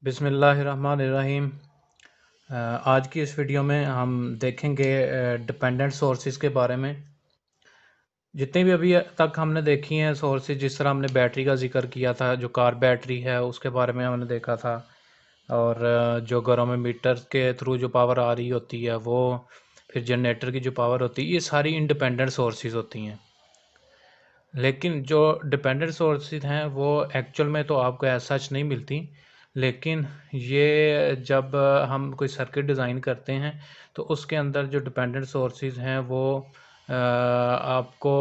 बिस्मिल्लाहिर्रहमानिर्रहीम। आज की इस वीडियो में हम देखेंगे डिपेंडेंट सोर्सेज के बारे में। जितने भी अभी तक हमने देखी हैं सोर्सेज, जिस तरह हमने बैटरी का जिक्र किया था, जो कार बैटरी है उसके बारे में हमने देखा था, और जो घरों में मीटर के थ्रू जो पावर आ रही होती है वो, फिर जनरेटर की जो पावर होती है, ये सारी इंडिपेंडेंट सोर्सेज होती हैं। लेकिन जो डिपेंडेंट सोर्सेज हैं वो एक्चुअल में तो आपको एज सच नहीं मिलती, लेकिन ये जब हम कोई सर्किट डिज़ाइन करते हैं तो उसके अंदर जो डिपेंडेंट सोर्सेज हैं वो आपको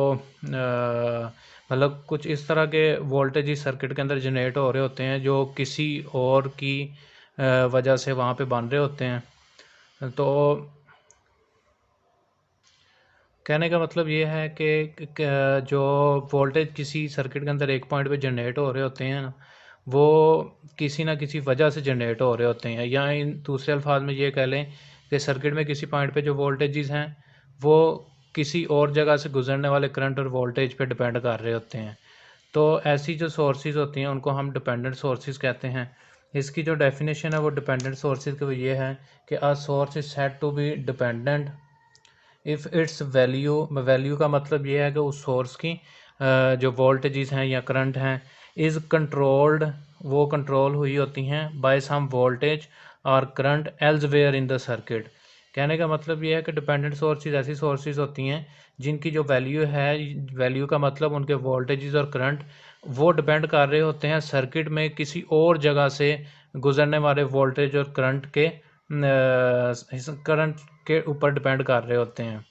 मतलब कुछ इस तरह के वोल्टेज इस सर्किट के अंदर जनरेट हो रहे होते हैं जो किसी और की वजह से वहाँ पे बन रहे होते हैं। तो कहने का मतलब ये है कि जो वोल्टेज किसी सर्किट के अंदर एक पॉइंट पे जनरेट हो रहे होते हैं ना, वो किसी ना किसी वजह से जनरेट हो रहे होते हैं, या इन दूसरे अल्फाज में ये कह लें कि सर्किट में किसी पॉइंट पे जो वोल्टेजेस हैं वो किसी और जगह से गुजरने वाले करंट और वोल्टेज पे डिपेंड कर रहे होते हैं। तो ऐसी जो सोर्सेज होती हैं उनको हम डिपेंडेंट सोर्सेज कहते हैं। इसकी जो डेफिनेशन है वो डिपेंडेंट सोर्सेज की वो ये है कि a source is said to be dependent if its value का मतलब ये है कि उस सोर्स की जो वोल्टेजेस हैं या करंट हैं इज़ कंट्रोल्ड, वो कंट्रोल हुई होती हैं बाय सम वोल्टेज और current elsewhere in the circuit. कहने का मतलब ये है कि डिपेंडेंट सोर्सेज ऐसी सोर्सेज होती हैं जिनकी जो वैल्यू है, वैल्यू का मतलब उनके वोल्टेजेस और करंट, वो डिपेंड कर रहे होते हैं सर्किट में किसी और जगह से गुजरने वाले वोल्टेज और करंट के ऊपर डिपेंड कर रहे होते हैं।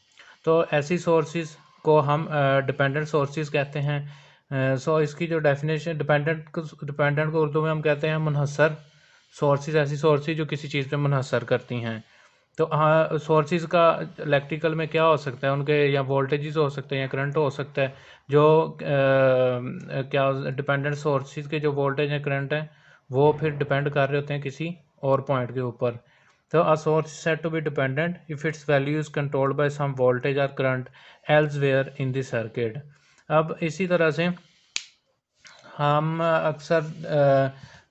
तो ऐसी सोर्सेज को हम डिपेंडेंट सोर्सेज कहते हैं। सो इसकी जो डेफिनेशन डिपेंडेंट को उर्दू में हम कहते हैं मुनहसर सोर्सेज, ऐसी सोर्सेज जो किसी चीज़ पे मुनहसर करती हैं। तो हाँ, सोर्सेज का इलेक्ट्रिकल में क्या हो सकता है, उनके या वोल्टेजेस हो सकते हैं या करंट हो सकता है। जो क्या डिपेंडेंट सोर्सेज के जो वोल्टेज या करंट है वो फिर डिपेंड कर रहे होते हैं किसी और पॉइंट के ऊपर। तो a source is said to be dependent if its value is controlled by some voltage or current elsewhere in the circuit। अब इसी तरह से हम अक्सर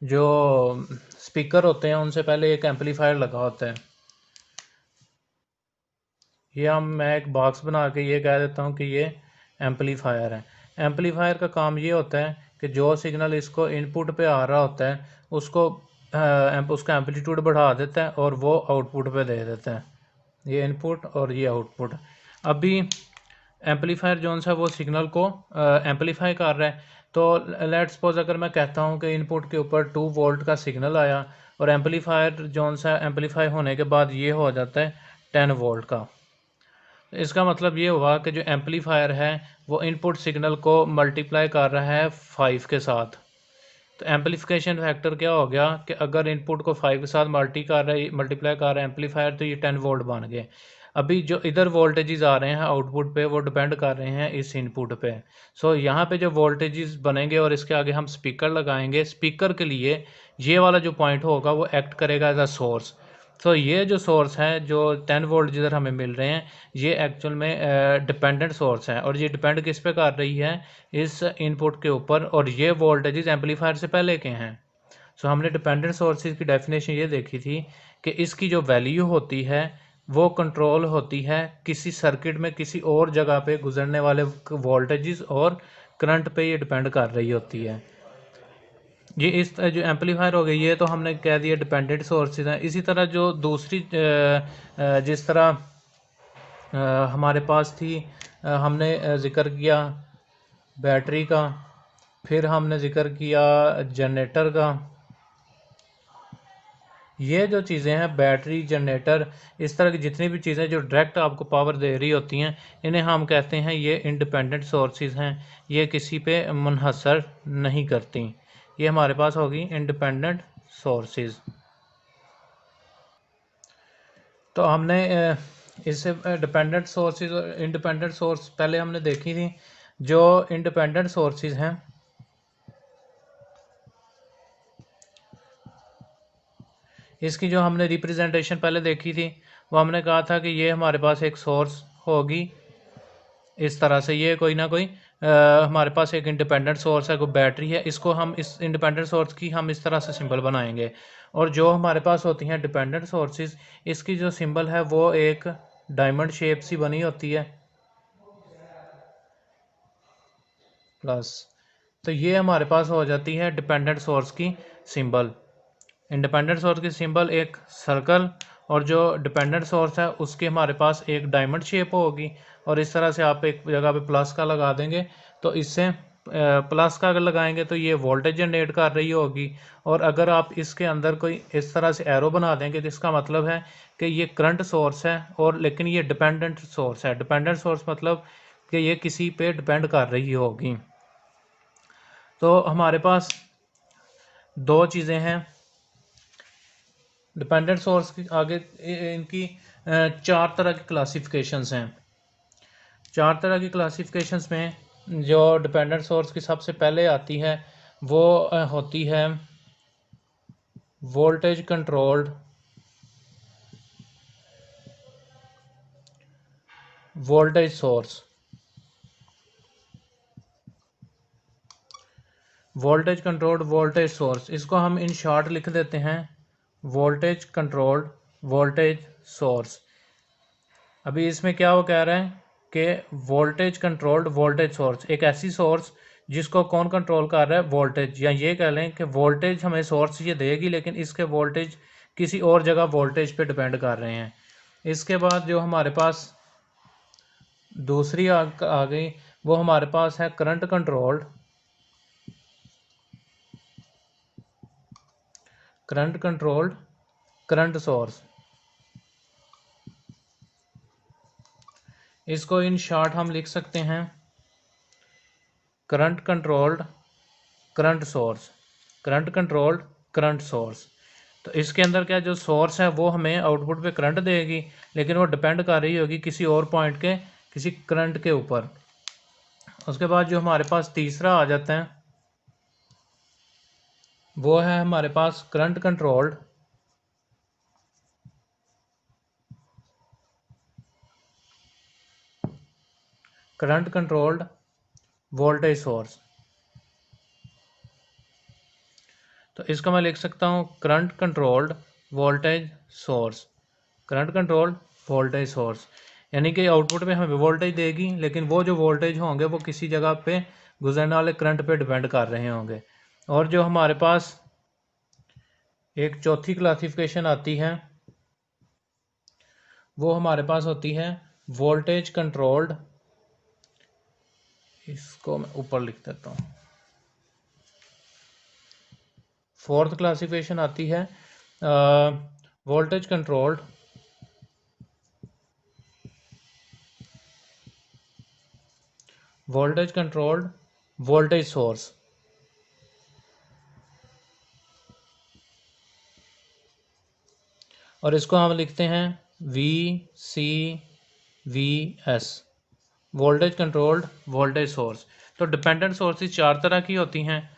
जो स्पीकर होते हैं उनसे पहले एक एम्पलीफायर लगा होता है। मैं एक बॉक्स बना के ये कह देता हूँ कि ये एम्पलीफायर है। एम्पलीफायर का काम ये होता है कि जो सिग्नल इसको इनपुट पे आ रहा होता है उसको उसका एम्पलीट्यूड बढ़ा देता है और वो आउटपुट पे दे देता है, ये इनपुट और ये आउटपुट। अभी एम्पलीफायर जो सा वो सिग्नल को एम्पलीफाई कर रहा है। तो लेट्स सपोज अगर मैं कहता हूँ कि इनपुट के ऊपर 2 वोल्ट का सिग्नल आया और एम्पलीफायर जो सा एम्पलीफाई होने के बाद ये हो जाता है 10 वोल्ट का। इसका मतलब ये हुआ कि जो एम्पलीफायर है वो इनपुट सिग्नल को मल्टीप्लाई कर रहा है 5 के साथ। तो एम्पलीफिकेशन फैक्टर क्या हो गया कि अगर इनपुट को 5 के साथ मल्टीप्लाई कर रहा है एम्पलीफायर, तो ये 10 वोल्ट बन गए। अभी जो इधर वोल्टेजेस आ रहे हैं आउटपुट पे वो डिपेंड कर रहे हैं इस इनपुट पे। सो यहाँ पे जो वोल्टेजेस बनेंगे और इसके आगे हम स्पीकर लगाएंगे, स्पीकर के लिए ये वाला जो पॉइंट होगा वो एक्ट करेगा एज अ सोर्स। तो ये जो सोर्स है जो 10 वोल्ट जिधर हमें मिल रहे हैं ये एक्चुअल में डिपेंडेंट सोर्स है, और ये डिपेंड किस पे कर रही है, इस इनपुट के ऊपर, और ये वोल्टेजेस एम्पलीफायर से पहले के हैं। सो हमने डिपेंडेंट सोर्सेज की डेफिनेशन ये देखी थी कि इसकी जो वैल्यू होती है वो कंट्रोल होती है किसी सर्किट में किसी और जगह पे गुजरने वाले वोल्टेजेस और करंट पे ये डिपेंड कर रही होती है। ये इस जो एम्पलीफायर हो गई, ये तो हमने कह दिया डिपेंडेंट सोर्सेज हैं। इसी तरह जो दूसरी जिस तरह हमारे पास थी, हमने ज़िक्र किया बैटरी का, फिर हमने ज़िक्र किया जनरेटर का। ये जो चीज़ें हैं बैटरी, जनरेटर, इस तरह की जितनी भी चीज़ें जो डायरेक्ट आपको पावर दे रही होती हैं, इन्हें हम कहते हैं ये इंडिपेंडेंट सोर्सेज हैं, ये किसी पे मुनहसर नहीं करती। ये हमारे पास होगी इंडिपेंडेंट सोर्सेज। तो हमने इससे डिपेंडेंट सोर्सेज और इंडिपेंडेंट सोर्स पहले हमने देखी थी। जो इंडिपेंडेंट सोर्सेज हैं इसकी जो हमने रिप्रेजेंटेशन पहले देखी थी वो हमने कहा था कि ये हमारे पास एक सोर्स होगी इस तरह से, ये कोई ना कोई हमारे पास एक इंडिपेंडेंट सोर्स है, कोई बैटरी है, इसको हम इस इंडिपेंडेंट सोर्स की हम इस तरह से सिंबल बनाएंगे। और जो हमारे पास होती हैं डिपेंडेंट सोर्सेज, इसकी जो सिंबल है वो एक डायमंड शेप सी बनी होती है प्लस। तो ये हमारे पास हो जाती है डिपेंडेंट सोर्स की सिंबल। इंडिपेंडेंट सोर्स की सिंबल एक सर्कल, और जो डिपेंडेंट सोर्स है उसकी हमारे पास एक डायमंड शेप होगी। और इस तरह से आप एक जगह पे प्लस का लगा देंगे, तो इससे प्लस का अगर लगाएंगे तो ये वोल्टेज जनरेट कर रही होगी। और अगर आप इसके अंदर कोई इस तरह से एरो बना देंगे तो इसका मतलब है कि ये करंट सोर्स है, और लेकिन ये डिपेंडेंट सोर्स है। डिपेंडेंट सोर्स मतलब कि ये किसी पे डिपेंड कर रही होगी। तो हमारे पास दो चीज़ें हैं डिपेंडेंट सोर्स की। आगे इनकी चार तरह की क्लासिफिकेशंस हैं। चार तरह की क्लासिफिकेशंस में जो डिपेंडेंट सोर्स की सबसे पहले आती है वो होती है voltage controlled voltage source. Voltage controlled voltage source, इसको हम इन शॉर्ट लिख देते हैं वोल्टेज कंट्रोल्ड वोल्टेज सोर्स। अभी इसमें क्या वो कह रहा है कि वोल्टेज कंट्रोल्ड वोल्टेज सोर्स, एक ऐसी सोर्स जिसको कौन कंट्रोल कर रहा है, वोल्टेज। या ये कह लें कि वोल्टेज हमें सोर्स ये देगी, लेकिन इसके वोल्टेज किसी और जगह वोल्टेज पे डिपेंड कर रहे हैं। इसके बाद जो हमारे पास दूसरी आ गई वो हमारे पास है करंट कंट्रोल्ड करंट सोर्स। इसको इन शॉर्ट हम लिख सकते हैं current controlled current source. Current controlled current source. तो इसके अंदर क्या, जो सोर्स है वो हमें आउटपुट पे करंट देगी, लेकिन वो डिपेंड कर रही होगी किसी और पॉइंट के किसी करंट के ऊपर। उसके बाद जो हमारे पास तीसरा आ जाता है वो है हमारे पास करंट कंट्रोल्ड वोल्टेज सोर्स। तो इसको मैं लिख सकता हूँ current controlled voltage source. Current controlled voltage source यानी कि आउटपुट में हमें वोल्टेज देगी, लेकिन वो जो वोल्टेज होंगे वो किसी जगह पे गुजरने वाले करंट पे डिपेंड कर रहे होंगे। और जो हमारे पास एक चौथी क्लासिफिकेशन आती है वो हमारे पास होती है वोल्टेज कंट्रोल्ड। इसको मैं ऊपर लिख देता हूँ। फोर्थ क्लासिफिकेशन आती है वोल्टेज कंट्रोल्ड वोल्टेज सोर्स। और इसको हम लिखते हैं VCVS, voltage controlled voltage source. तो डिपेंडेंट सोर्सेज चार तरह की होती हैं,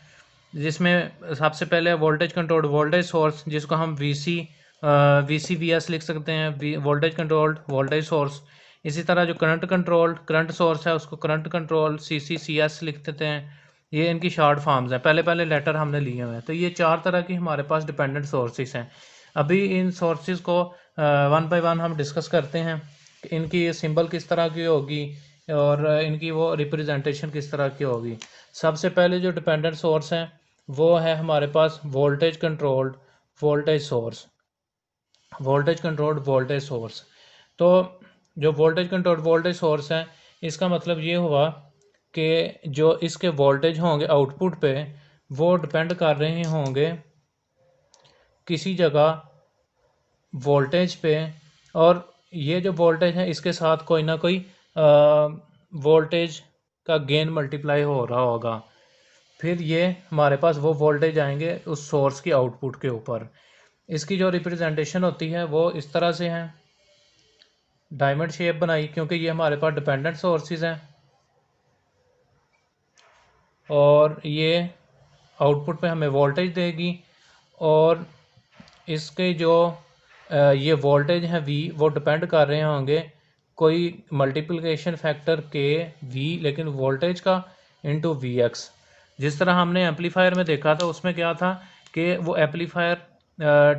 जिसमें सबसे पहले वोल्टेज कंट्रोल्ड वोल्टेज सोर्स, जिसको हम VCVS लिख सकते हैं, वोल्टेज कंट्रोल्ड वोल्टेज सोर्स। इसी तरह जो करंट कंट्रोल्ड करंट सोर्स है उसको करंट कंट्रोल CCCS लिख देते हैं। ये इनकी शॉर्ट फॉर्म्स हैं, पहले पहले लेटर हमने लिए हुए हैं। तो ये चार तरह की हमारे पास डिपेंडेंट सोर्सेज हैं। अभी इन सोर्सेज को वन बाय वन हम डिस्कस करते हैं कि इनकी सिंबल किस तरह की होगी और इनकी वो रिप्रेजेंटेशन किस तरह की होगी। सबसे पहले जो डिपेंडेंट सोर्स है वो है हमारे पास voltage controlled voltage source. Voltage controlled voltage source. तो जो वोल्टेज कंट्रोल्ड वोल्टेज सोर्स है, इसका मतलब ये हुआ कि जो इसके वोल्टेज होंगे आउटपुट पे वो डिपेंड कर रहे होंगे किसी जगह वोल्टेज पे, और ये जो वोल्टेज है इसके साथ कोई ना कोई वोल्टेज का गेन मल्टीप्लाई हो रहा होगा। फिर ये हमारे पास वो वोल्टेज आएंगे उस सोर्स की आउटपुट के ऊपर। इसकी जो रिप्रेजेंटेशन होती है वो इस तरह से है, डायमंड शेप बनाई क्योंकि ये हमारे पास डिपेंडेंट सोर्सेज हैं, और ये आउटपुट पे हमें वोल्टेज देगी। और इसके जो ये वोल्टेज हैं V, वो डिपेंड कर रहे होंगे कोई मल्टीप्लिकेशन फैक्टर के V, लेकिन वोल्टेज का इंटू वी एक्स। जिस तरह हमने एम्पलीफायर में देखा था उसमें क्या था कि वो एम्पलीफायर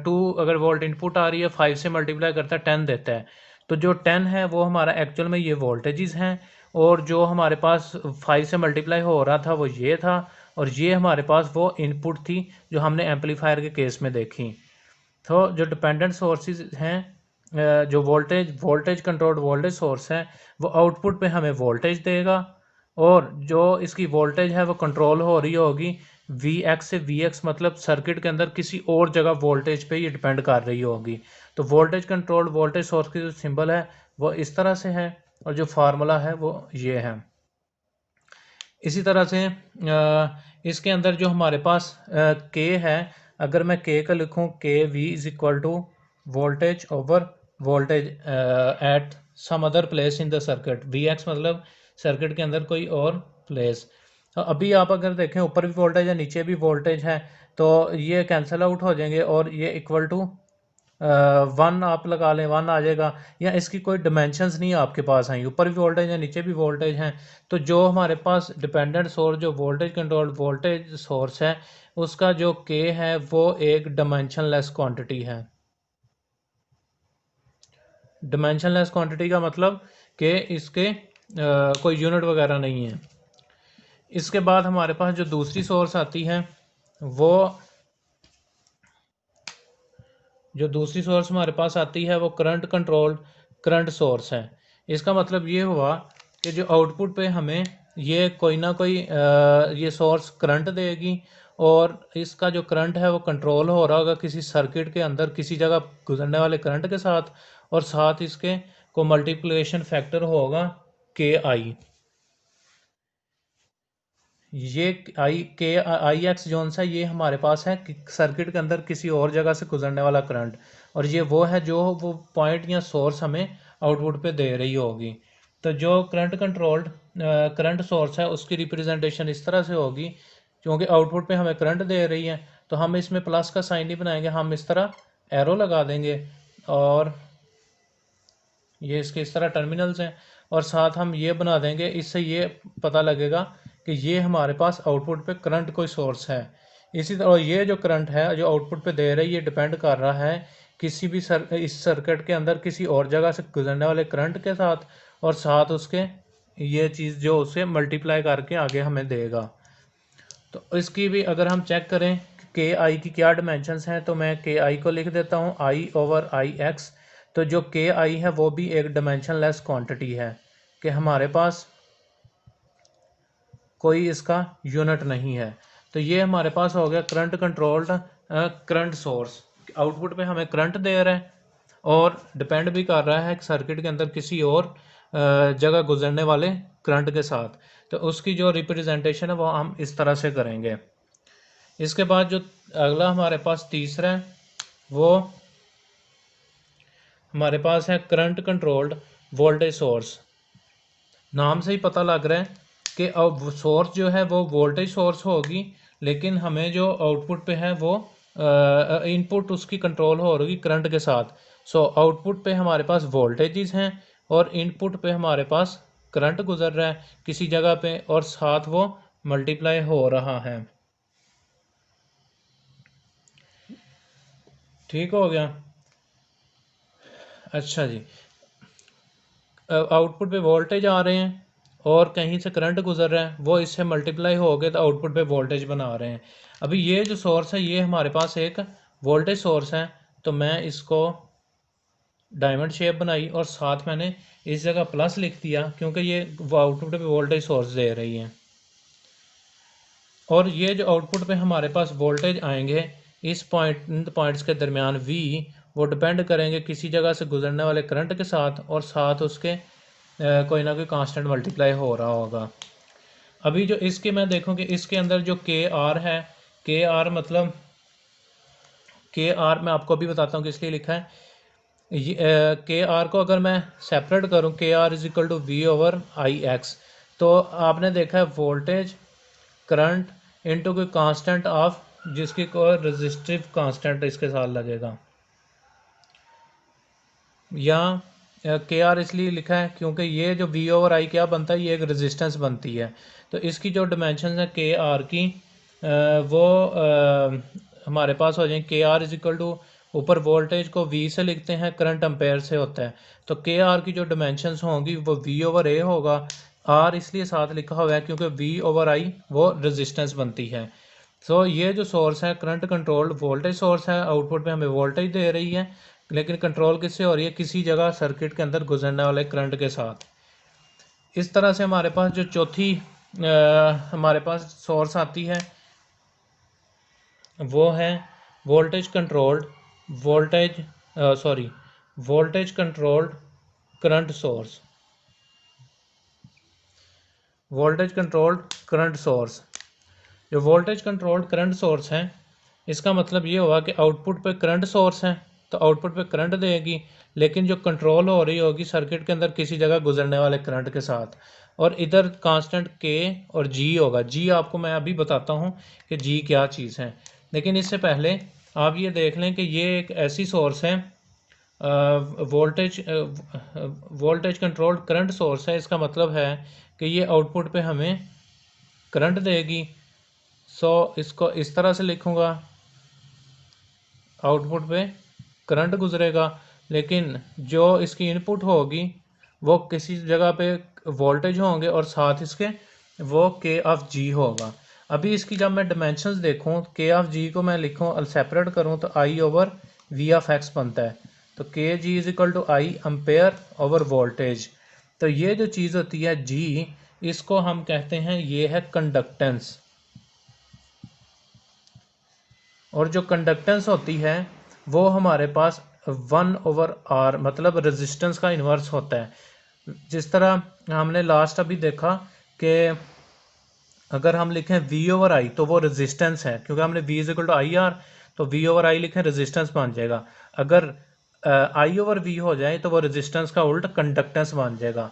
2 अगर वोल्ट इनपुट आ रही है 5 से मल्टीप्लाई करता है 10 देता है। तो जो 10 है वो हमारा एक्चुअल में ये वोल्टेजेस हैं, और जो हमारे पास 5 से मल्टीप्लाई हो रहा था वो ये था, और ये हमारे पास वो इनपुट थी जो हमने एम्पलीफायर के केस में देखी। तो जो डिपेंडेंट सोर्सेज हैं, जो वोल्टेज कंट्रोल्ड वोल्टेज सोर्स है, वो आउटपुट पे हमें वोल्टेज देगा, और जो इसकी वोल्टेज है वो कंट्रोल हो रही होगी वी एक्स से। वी एक्स मतलब सर्किट के अंदर किसी और जगह वोल्टेज पे ये डिपेंड कर रही होगी। तो वोल्टेज कंट्रोल्ड वोल्टेज सोर्स की जो सिंबल है वो इस तरह से है, और जो फार्मूला है वो ये है। इसी तरह से इसके अंदर जो हमारे पास के है, अगर मैं के का लिखूं, k v is equal to voltage over voltage at some other place in the circuit. V x मतलब सर्किट के अंदर कोई और प्लेस। तो अभी आप अगर देखें ऊपर भी वोल्टेज है नीचे भी वोल्टेज है, तो ये कैंसिल आउट हो जाएंगे और ये इक्वल टू 1 आप लगा लें, 1 आ जाएगा। या इसकी कोई डिमेंशंस नहीं आपके पास हैं, ऊपर भी वोल्टेज है नीचे भी वोल्टेज हैं। तो जो हमारे पास डिपेंडेंट सोर्स जो वोल्टेज कंट्रोल्ड वोल्टेज सोर्स है, उसका जो के है वो एक डिमेंशनलेस क्वांटिटी है। डिमेंशनलेस क्वांटिटी का मतलब कि इसके कोई यूनिट वगैरह नहीं है। इसके बाद हमारे पास जो दूसरी सोर्स आती है, वो जो दूसरी सोर्स हमारे पास आती है वो करंट कंट्रोल्ड करंट सोर्स है। इसका मतलब ये हुआ कि जो आउटपुट पे हमें ये कोई ना कोई ये सोर्स करंट देगी, और इसका जो करंट है वो कंट्रोल हो रहा होगा किसी सर्किट के अंदर किसी जगह गुजरने वाले करंट के साथ, और साथ इसके को मल्टीप्लिकेशन फैक्टर होगा के आई। ये आई एक्स जोन सा ये हमारे पास है कि सर्किट के अंदर किसी और जगह से गुजरने वाला करंट, और ये वो है जो वो पॉइंट या सोर्स हमें आउटपुट पे दे रही होगी। तो जो करंट कंट्रोल्ड करंट सोर्स है उसकी रिप्रेजेंटेशन इस तरह से होगी, क्योंकि आउटपुट पे हमें करंट दे रही है तो हम इसमें प्लस का साइन नहीं बनाएंगे, हम इस तरह एरो लगा देंगे, और ये इसके इस तरह टर्मिनल्स हैं, और साथ हम ये बना देंगे, इससे ये पता लगेगा कि ये हमारे पास आउटपुट पे करंट कोई सोर्स है। इसी तरह ये जो करंट है जो आउटपुट पे दे रही है ये डिपेंड कर रहा है किसी भी इस सर्किट के अंदर किसी और जगह से गुजरने वाले करंट के साथ, और साथ उसके ये चीज़ जो उसे मल्टीप्लाई करके आगे हमें देगा। तो इसकी भी अगर हम चेक करें के आई की क्या डिमेंशंस हैं, तो मैं के आई को लिख देता हूँ आई ओवर आई एक्स। तो जो के आई है वो भी एक डिमेंशनलेस क्वांटिटी है कि हमारे पास कोई इसका यूनिट नहीं है। तो ये हमारे पास हो गया current controlled current source. Output पे हमें करंट दे रहा है और डिपेंड भी कर रहा है सर्किट के अंदर किसी और जगह गुजरने वाले करंट के साथ। तो उसकी जो रिप्रेजेंटेशन है वो हम इस तरह से करेंगे। इसके बाद जो अगला हमारे पास तीसरा है वो हमारे पास है करंट कंट्रोल्ड वोल्टेज सोर्स। नाम से ही पता लग रहा है कि अब सोर्स जो है वो वोल्टेज सोर्स होगी, लेकिन हमें जो आउटपुट पे है वो इनपुट उसकी कंट्रोल हो रही करंट के साथ। सो आउटपुट पे हमारे पास वोल्टेजेस हैं और इनपुट पे हमारे पास करंट गुजर रहा है किसी जगह पे, और साथ वो मल्टीप्लाई हो रहा है। ठीक हो गया। अच्छा जी, आउटपुट पे वोल्टेज आ रहे हैं और कहीं से करंट गुजर रहा है, वो इससे मल्टीप्लाई हो गए तो आउटपुट पे वोल्टेज बना रहे हैं। अभी ये जो सोर्स है ये हमारे पास एक वोल्टेज सोर्स है, तो मैं इसको डायमंड शेप बनाई और साथ मैंने इस जगह प्लस लिख दिया क्योंकि ये आउटपुट पे वोल्टेज सोर्स दे रही है। और ये जो आउटपुट पे हमारे पास वोल्टेज आएंगे इस पॉइंट्स के दरमियान वी, वो डिपेंड करेंगे किसी जगह से गुजरने वाले करंट के साथ, और साथ उसके कोई ना कोई कांस्टेंट मल्टीप्लाई हो रहा होगा। अभी जो इसके मैं देखूँ कि इसके अंदर जो के आर है, के आर मतलब के आर मैं आपको अभी बताता हूँ किस लिए लिखा है। के आर को अगर मैं सेपरेट करूँ, k r is equal to v over i x, तो आपने देखा है वोल्टेज करंट इनटू कोई कांस्टेंट ऑफ जिसकी कोई रेजिस्टिव कांस्टेंट इसके साथ लगेगा। या के आर इसलिए लिखा है क्योंकि ये जो वी ओवर आई क्या बनता है, ये एक रेजिस्टेंस बनती है। तो इसकी जो डिमेंशन है के आर की वो हमारे पास हो जाए के आर इज इक्वल टू, ऊपर वोल्टेज को वी से लिखते हैं, करंट एम्पेयर से होता है, तो के आर की जो डिमेंशंस होंगी वो वी ओवर ए होगा। आर इसलिए साथ लिखा हुआ है क्योंकि वी ओवर आई वो रेजिस्टेंस बनती है। सो ये जो सोर्स है करंट कंट्रोल्ड वोल्टेज सोर्स है, आउटपुट में हमें वोल्टेज दे रही है, लेकिन कंट्रोल किससे हो रही है, किसी जगह सर्किट के अंदर गुजरने वाले करंट के साथ। इस तरह से हमारे पास जो चौथी हमारे पास सोर्स आती है वो है voltage controlled voltage controlled current source. Voltage controlled current source, जो वोल्टेज कंट्रोल्ड करंट सोर्स है इसका मतलब ये हुआ कि आउटपुट पे करंट सोर्स है तो आउटपुट पे करंट देगी, लेकिन जो कंट्रोल हो रही होगी सर्किट के अंदर किसी जगह गुजरने वाले करंट के साथ। और इधर कांस्टेंट के और जी होगा। जी आपको मैं अभी बताता हूँ कि जी क्या चीज़ है, लेकिन इससे पहले आप ये देख लें कि ये एक ऐसी सोर्स है वोल्टेज कंट्रोल्ड करंट सोर्स है। इसका मतलब है कि ये आउटपुट पे हमें करंट देगी। सो इसको इस तरह से लिखूँगा, आउटपुट पे करंट गुजरेगा, लेकिन जो इसकी इनपुट होगी वो किसी जगह पे वोल्टेज होंगे और साथ इसके वो के ऑफ जी होगा। अभी इसकी जब मैं डिमेंशंस देखूं, के ऑफ जी को मैं लिखूं सेपरेट करूं तो I over V of X बनता है। तो K G is equal to I ampere over voltage. तो ये जो चीज़ होती है जी, इसको हम कहते हैं ये है कंडक्टेंस। और जो कंडक्टेंस होती है वो हमारे पास 1/r मतलब रेजिस्टेंस का इन्वर्स होता है। जिस तरह हमने लास्ट अभी देखा कि अगर हम लिखें v ओवर आई तो वो रेजिस्टेंस है, क्योंकि हमने v is equal to i r, तो v ओवर आई लिखें रेजिस्टेंस बन जाएगा। अगर आई ओवर v हो जाए तो वो रेजिस्टेंस का उल्ट कंडक्टेंस बन जाएगा।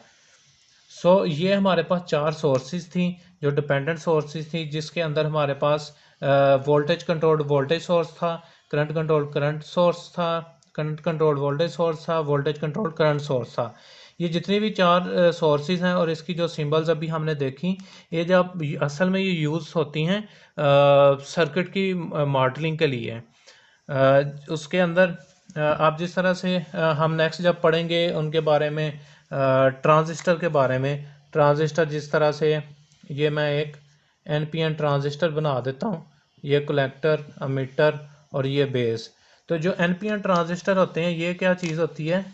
सो ये हमारे पास चार सोर्सेज थी जो डिपेंडेंट सोर्सेज थी, जिसके अंदर हमारे पास वोल्टेज कंट्रोल्ड वोल्टेज सोर्स था, करंट कंट्रोल्ड करंट सोर्स था, करंट कंट्रोल्ड वोल्टेज सोर्स था, वोल्टेज कंट्रोल्ड करंट सोर्स था। ये जितनी भी चार सोर्सेज हैं और इसकी जो सिंबल्स अभी हमने देखी, ये जब असल में ये यूज़ होती हैं सर्किट की मॉडलिंग के लिए। उसके अंदर आप जिस तरह से हम नेक्स्ट जब पढ़ेंगे उनके बारे में, ट्रांजिस्टर के बारे में, ट्रांजिस्टर जिस तरह से ये मैं एक एनपीएन ट्रांजिस्टर बना देता हूँ, ये कलेक्टर, अमीटर और ये बेस। तो जो एनपीएन ट्रांजिस्टर होते हैं ये क्या चीज़ होती है,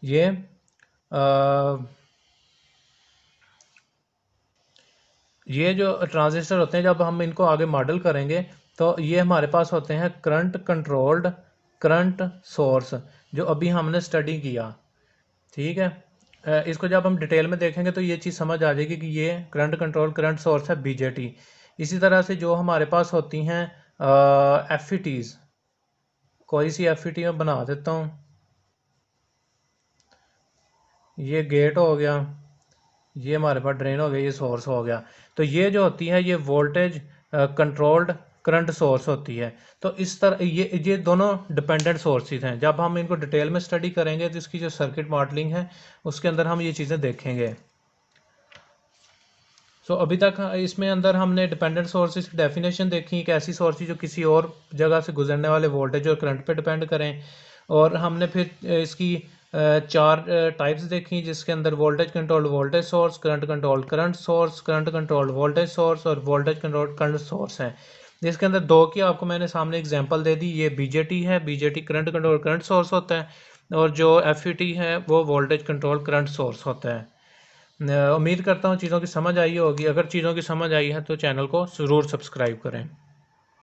ये जो ट्रांजिस्टर होते हैं जब हम इनको आगे मॉडल करेंगे तो ये हमारे पास होते हैं करंट कंट्रोल्ड करंट सोर्स, जो अभी हमने स्टडी किया। ठीक है, इसको जब हम डिटेल में देखेंगे तो ये चीज़ समझ आ जाएगी कि ये करंट कंट्रोल करंट सोर्स है बीजेटी। इसी तरह से जो हमारे पास होती हैं एफईटीज़, कोई सी एफईटी में बना देता हूँ, ये गेट हो गया, ये हमारे पास ड्रेन हो गया, ये सोर्स हो गया। तो ये जो होती है ये वोल्टेज कंट्रोल्ड करंट सोर्स होती है। तो इस तरह ये दोनों डिपेंडेंट सोर्सेज हैं। जब हम इनको डिटेल में स्टडी करेंगे तो इसकी जो सर्किट मॉडलिंग है उसके अंदर हम ये चीज़ें देखेंगे। सो अभी तक इसमें अंदर हमने डिपेंडेंट सोर्सेज की डेफिनेशन देखी, एक ऐसी सोर्सेज जो किसी और जगह से गुजरने वाले वोल्टेज और करंट पे डिपेंड करें। और हमने फिर इसकी चार टाइप्स देखी, जिसके अंदर voltage controlled voltage source, current controlled current source, current controlled voltage source और वोल्टेज कंट्रोल्ड करंट सोर्स हैं। जिसके अंदर दो की आपको मैंने सामने एग्जांपल दे दी। ये बीजेटी है, BJT current control current source होता है, और जो एफईटी है वो वोल्टेज कंट्रोल करंट सोर्स होता है। उम्मीद करता हूँ चीज़ों की समझ आई होगी। अगर चीज़ों की समझ आई है तो चैनल को ज़रूर सब्सक्राइब करें।